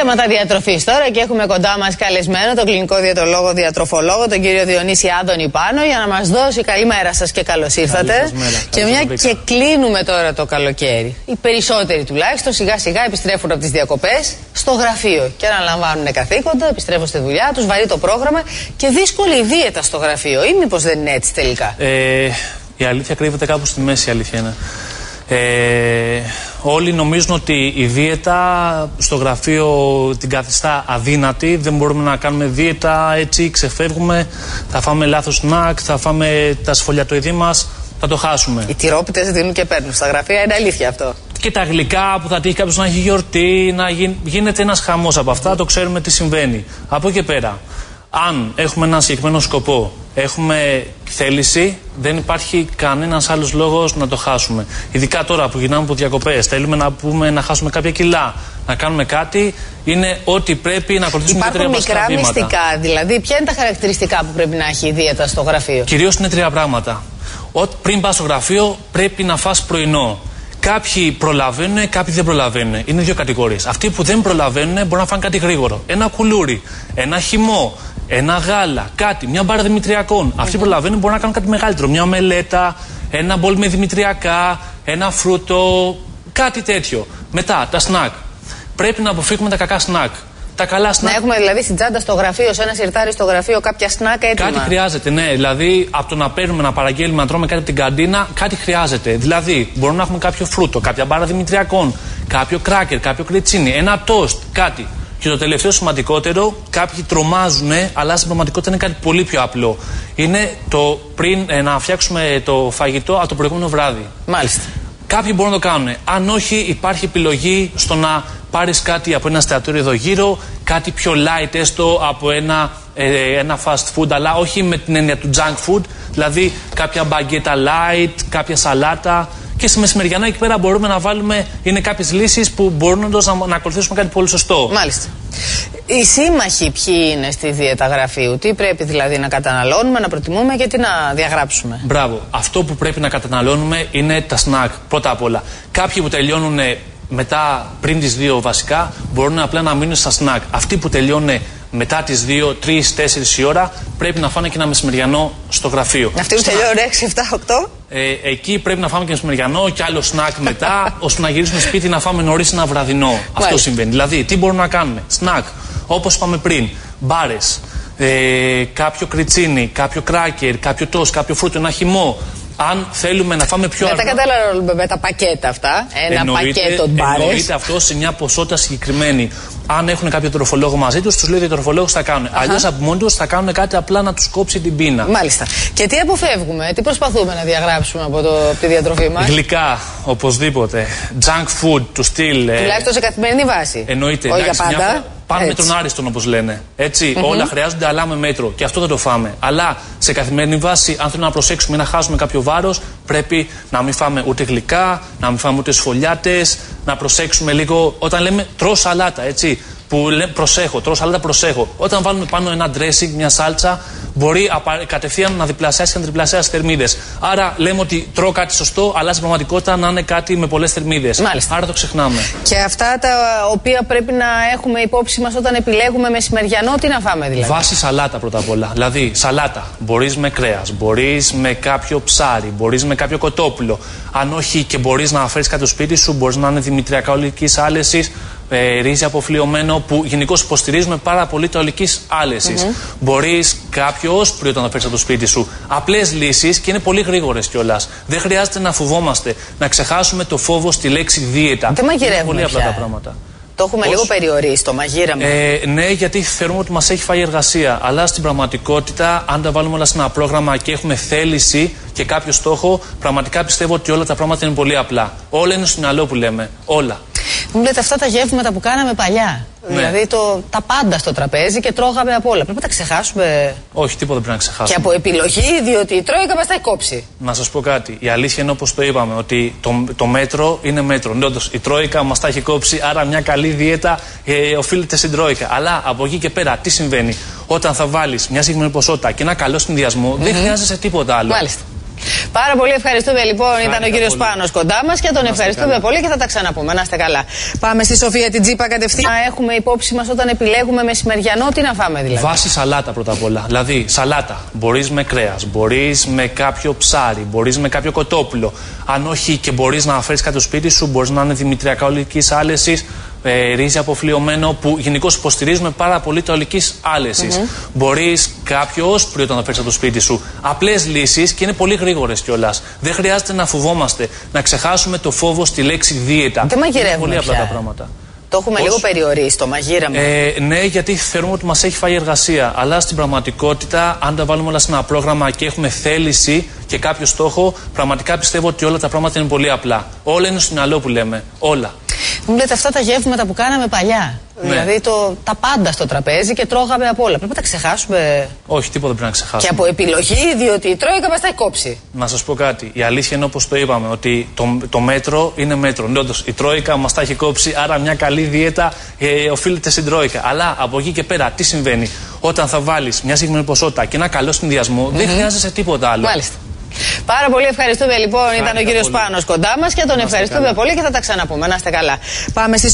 Θέματα διατροφής τώρα και έχουμε κοντά μας καλεσμένο τον κλινικό διαιτολόγο διατροφολόγο, τον κύριο Διονύση Άδωνη Πάνο, για να μας δώσει καλημέρα σας και καλώς ήρθατε. Και μια και κλείνουμε τώρα το καλοκαίρι. Οι περισσότεροι τουλάχιστον σιγά σιγά επιστρέφουν από τις διακοπές στο γραφείο και αναλαμβάνουν καθήκοντα, επιστρέφουν στη δουλειά τους, βαρύ το πρόγραμμα και δύσκολη η δίαιτα στο γραφείο. Ή μήπως δεν είναι έτσι τελικά? Η αλήθεια κρύβεται κάπου στη μέση, η αλήθεια είναι. Όλοι νομίζουν ότι η δίαιτα στο γραφείο την καθιστά αδύνατη. Δεν μπορούμε να κάνουμε δίαιτα έτσι, ξεφεύγουμε, θα φάμε λάθος σνακ, θα φάμε τα σφολιατοειδή μας, θα το χάσουμε. Οι τυρόπιτες δίνουν και παίρνουν στα γραφεία, είναι αλήθεια αυτό? Και τα γλυκά που θα τύχει κάποιος να έχει γιορτή, γίνεται ένας χαμός από αυτά, το ξέρουμε τι συμβαίνει. Από εκεί πέρα, αν έχουμε ένα συγκεκριμένο σκοπό, έχουμε θέληση, δεν υπάρχει κανένας άλλος λόγος να το χάσουμε. Ειδικά τώρα που γυρνάμε από διακοπές, θέλουμε να χάσουμε κάποια κιλά, να κάνουμε κάτι, είναι ότι πρέπει να ακολουθήσουμε και τρία βασικά βήματα. Υπάρχουν μικρά μυστικά, δηλαδή, ποια είναι τα χαρακτηριστικά που πρέπει να έχει η δίαιτα στο γραφείο? Κυρίως είναι τρία πράγματα. Πριν πας στο γραφείο, πρέπει να φας πρωινό. Κάποιοι προλαβαίνουν, κάποιοι δεν προλαβαίνουν. Είναι δύο κατηγορίες. Αυτοί που δεν προλαβαίνουν μπορούν να φάνε κάτι γρήγορο. Ένα κουλούρι, ένα χυμό, ένα γάλα, κάτι, μια μπάρα δημητριακών. Αυτοί που προλαβαίνουν μπορούν να κάνουν κάτι μεγαλύτερο. Μια μελέτα, ένα μπολ με δημητριακά, ένα φρούτο, κάτι τέτοιο. Μετά, τα σνακ. Πρέπει να αποφύγουμε τα κακά σνακ. Τα καλά σνακ. Να έχουμε δηλαδή στην τσάντα στο γραφείο, σε ένα σιρτάρι στο γραφείο, κάποια σνακ έτοιμα. Κάτι χρειάζεται, ναι. Δηλαδή, από το να παίρνουμε, να παραγγέλνουμε, να τρώμε κάτι από την καντίνα, κάτι χρειάζεται. Δηλαδή, μπορούμε να έχουμε κάποιο φρούτο, κάποια μπάρα δημητριακών, κάποιο κράκερ, κάποιο κριτσίνι, ένα τόστ, κάτι. Και το τελευταίο σημαντικότερο, κάποιοι τρομάζουν, αλλά στην πραγματικότητα είναι κάτι πολύ πιο απλό. Είναι το πριν να φτιάξουμε το φαγητό από το προηγούμενο βράδυ. Μάλιστα. Κάποιοι μπορούν να το κάνουν. Αν όχι, υπάρχει επιλογή στο να πάρεις κάτι από ένα εστιατόριο εδώ γύρω, κάτι πιο light έστω από ένα fast food, αλλά όχι με την έννοια του junk food, δηλαδή κάποια μπαγκέτα light, κάποια σαλάτα. Και στη μεσημεριανά εκεί πέρα μπορούμε να βάλουμε, είναι κάποιες λύσεις που μπορούν να ακολουθήσουμε κάτι πολύ σωστό. Μάλιστα. Οι σύμμαχοι ποιοι είναι στη δίαιτα γραφείου, τι πρέπει δηλαδή να καταναλώνουμε, να προτιμούμε και τι να διαγράψουμε? Μπράβο. Αυτό που πρέπει να καταναλώνουμε είναι τα σνακ, πρώτα απ' όλα. Κάποιοι που τελειώνουν μετά, πριν τις 2 βασικά, μπορούν απλά να μείνουν στα σνακ. Αυτοί που τελειώνουν μετά τις 2, 3, 4 η ώρα, πρέπει να φάνε και ένα μεσημεριανό στο γραφείο. Αυτοί που τελειώνουν 6, 7, 8. Εκεί πρέπει να φάμε και μεσημεριανό και άλλο σνακ μετά, ώστε να γυρίσουμε σπίτι να φάμε νωρίς ένα βραδινό. Αυτό συμβαίνει. Δηλαδή, τι μπορούμε να κάνουμε? Σνακ, όπως είπαμε πριν, μπάρες, κάποιο κριτσίνι, κάποιο κράκερ, κάποιο τόστ, κάποιο φρούτο, ένα χυμό. Αν θέλουμε να φάμε πιο αργά. Δεν τα καταλαβαίνουμε με τα πακέτα αυτά. Ένα πακέτο μπάρες. Εννοείται αυτό σε μια ποσότητα συγκεκριμένη. Αν έχουν κάποιο τροφολόγο μαζί τους, τους λέει ότι ο τροφολόγος θα κάνουν. Αλλιώς από μόνοι τους θα κάνουν κάτι απλά να τους κόψει την πείνα. Μάλιστα. Και τι αποφεύγουμε, τι προσπαθούμε να διαγράψουμε από τη διατροφή μας? Γλυκά, οπωσδήποτε. Junk food, του στυλ. Τουλάχιστον σε καθημερινή βάση. Εννοείται. Όχι για πάντα. Πάμε με τον άριστον, όπως λένε. Έτσι, όλα χρειάζονται, αλλά με μέτρο. Και αυτό θα το φάμε. Αλλά σε καθημερινή βάση, αν θέλουμε να προσέξουμε ή να χάσουμε κάποιο βάρος, πρέπει να μην φάμε ούτε γλυκά, να μην φάμε ούτε σφολιάτες, να προσέξουμε λίγο. Όταν λέμε τρώω σαλάτα, έτσι, που λέμε προσέχω, τρώω σαλάτα, προσέχω. Όταν βάλουμε πάνω ένα dressing, μια σάλτσα, μπορεί κατευθείαν να διπλασιάσει και να τριπλασιάσει θερμίδες. Άρα λέμε ότι τρώω κάτι σωστό, αλλά στην πραγματικότητα να είναι κάτι με πολλές θερμίδες. Μάλιστα. Άρα το ξεχνάμε. Και αυτά τα οποία πρέπει να έχουμε υπόψη μας όταν επιλέγουμε μεσημεριανό, τι να φάμε δηλαδή? Βάση σαλάτα πρώτα απ' όλα. Δηλαδή, σαλάτα. Μπορείς με κρέας, μπορείς με κάποιο ψάρι, μπορείς με κάποιο κοτόπουλο. Αν όχι και μπορείς να φέρεις κάτι στο σπίτι σου, μπορείς να είναι δημητριακά ολικής άλεσης, ρύζι αποφλειωμένο, που γενικώς υποστηρίζουμε πάρα πολύ τα ολικής άλεσης. Μπορείς κάποιο όσπρι όταν θα φέρεις από το σπίτι σου. Απλές λύσεις και είναι πολύ γρήγορες κιόλας. Δεν χρειάζεται να φοβόμαστε, να ξεχάσουμε το φόβο στη λέξη δίαιτα. Δεν μαγειρεύουμε πολύ απλά πια. Τα πράγματα. Το έχουμε λίγο περιορίσει το μαγείρεμα. Ναι, γιατί θεωρούμε ότι μας έχει φάει εργασία. Αλλά στην πραγματικότητα, αν τα βάλουμε όλα σε ένα πρόγραμμα και έχουμε θέληση και κάποιο στόχο, πραγματικά πιστεύω ότι όλα τα πράγματα είναι πολύ απλά. Όλα είναι στο μυαλό που λέμε. Όλα. Μου λέτε αυτά τα γεύματα που κάναμε παλιά. Ναι. Δηλαδή τα πάντα στο τραπέζι και τρώγαμε από όλα. Πρέπει να τα ξεχάσουμε? Όχι, τίποτα πρέπει να ξεχάσουμε. Και από επιλογή, διότι η Τρόικα μας τα έχει κόψει. Να σας πω κάτι. Η αλήθεια είναι όπως το είπαμε, ότι το μέτρο είναι μέτρο. Όντως, η Τρόικα μας τα έχει κόψει, άρα μια καλή δίαιτα οφείλεται στην Τρόικα. Αλλά από εκεί και πέρα, τι συμβαίνει? Όταν θα βάλεις μια συγκεκριμένη ποσότητα και ένα καλό συνδυασμό, δεν χρειάζεσαι τίποτα άλλο. Μάλιστα. Πάρα πολύ ευχαριστούμε λοιπόν. Ήταν ο κύριος Πάνος κοντά μας και τον ευχαριστούμε πολύ και θα τα ξαναπούμε. Να είστε καλά. Πάμε στη Σοφία την Τζίπα κατευθείαν. Να έχουμε υπόψη μας όταν επιλέγουμε μεσημεριανό τι να φάμε δηλαδή. Βάση σαλάτα πρώτα απ' όλα. Δηλαδή σαλάτα. Μπορείς με κρέας, μπορείς με κάποιο ψάρι, μπορείς με κάποιο κοτόπουλο. Αν όχι και μπορείς να φέρεις κάτι στο σπίτι σου, μπορείς να είναι δημητριακά ολικής άλεσης. Ρύζι αποφλειωμένο που γενικώς υποστηρίζουμε πάρα πολύ τα ολικής άλεσης. Μπορείς κάποιο όσπρι όταν θα φέρεις από το σπίτι σου. Απλές λύσεις και είναι πολύ γρήγορες κιόλας. Δεν χρειάζεται να φοβόμαστε, να ξεχάσουμε το φόβο στη λέξη δίαιτα. Δεν μαγειρεύουμε πολύ απλά πια. τα πράγματα. Το έχουμε λίγο περιορίσει το μαγείρεμα. Ναι, γιατί θεωρούμε ότι μας έχει φάει εργασία. Αλλά στην πραγματικότητα, αν τα βάλουμε όλα σε ένα πρόγραμμα και έχουμε θέληση και κάποιο στόχο, πραγματικά πιστεύω ότι όλα τα πράγματα είναι πολύ απλά. Όλα είναι στο μυαλό που λέμε. Όλα. Μου λέτε αυτά τα γεύματα που κάναμε παλιά. Ναι. Δηλαδή τα πάντα στο τραπέζι και τρώγαμε από όλα. Πρέπει να τα ξεχάσουμε. Όχι, τίποτα πρέπει να ξεχάσουμε. Και από επιλογή, διότι η Τρόικα μας τα έχει κόψει. Να σας πω κάτι. Η αλήθεια είναι όπως το είπαμε, ότι το μέτρο είναι μέτρο. Ναι, όντως, η Τρόικα μας τα έχει κόψει, άρα μια καλή δίαιτα οφείλεται στην Τρόικα. Αλλά από εκεί και πέρα, τι συμβαίνει? Όταν θα βάλεις μια συγκεκριμένη ποσότητα και ένα καλό συνδυασμό, δεν χρειάζεσαι τίποτα άλλο. Μάλιστα. Πάρα πολύ ευχαριστούμε λοιπόν. Ήταν ο κύριος Πάνος κοντά μας και τον ευχαριστούμε πολύ και θα τα ξαναπούμε. Να είστε καλά. Πάμε στη